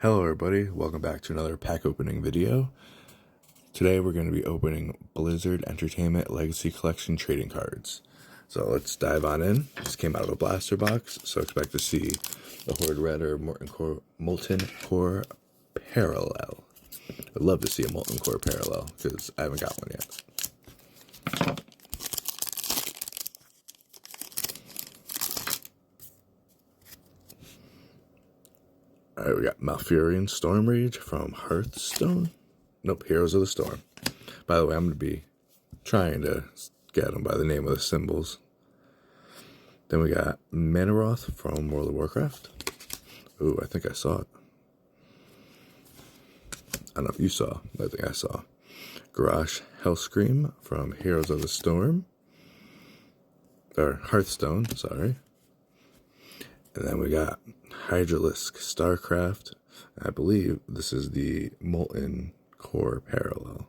Hello everybody, welcome back to another pack opening video. Today we're going to be opening Blizzard Entertainment Legacy Collection trading cards. So let's dive on in. This came out of a blaster box, so expect to see the Horde Red or Molten Core Parallel. I'd love to see a Molten Core Parallel, because I haven't got one yet. Alright, we got Malfurion Stormrage from Hearthstone. Nope, Heroes of the Storm. By the way, I'm going to be trying to get them by the name of the symbols. Then we got Manaroth from World of Warcraft. Ooh, I think I saw it. I don't know if you saw. I think I saw. Garrosh Hellscream from Heroes of the Storm. Or Hearthstone, sorry. And then we got Hydralisk Starcraft. I believe this is the Molten Core Parallel.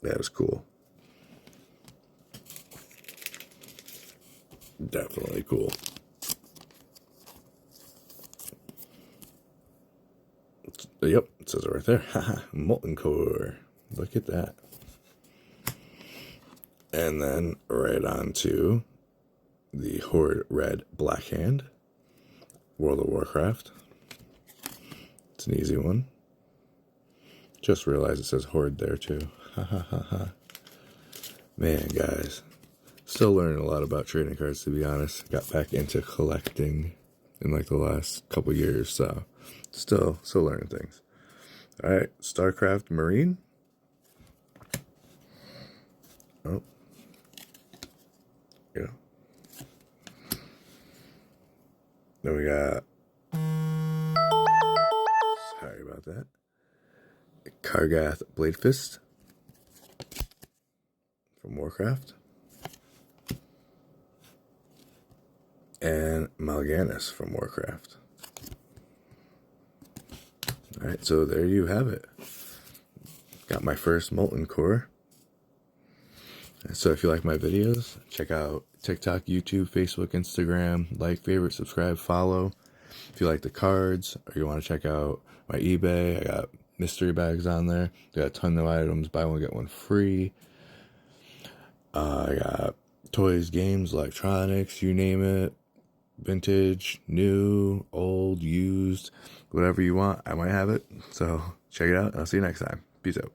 That was cool. Definitely cool. Yep, it says it right there. Haha, Molten Core. Look at that. And then right on to the Horde Red Black Hand. World of Warcraft. It's an easy one. Just realized it says Horde there too. Ha ha ha ha. Man, guys. Still learning a lot about trading cards, to be honest. Got back into collecting in like the last couple years, so still learning things. Alright, StarCraft Marine. Oh. Yeah. Then we got, sorry about that, Kargath Bladefist from Warcraft. And Mal'Ganis from Warcraft. Alright, so there you have it. Got my first Molten Core. So if you like my videos, check out TikTok, YouTube, Facebook, Instagram, like, favorite, subscribe, follow. If you like the cards or you want to check out my eBay, I got mystery bags on there. Got a ton of items, buy one, get one free. I got toys, games, electronics, you name it. Vintage, new, old, used, whatever you want, I might have it. So check it out. I'll see you next time. Peace out.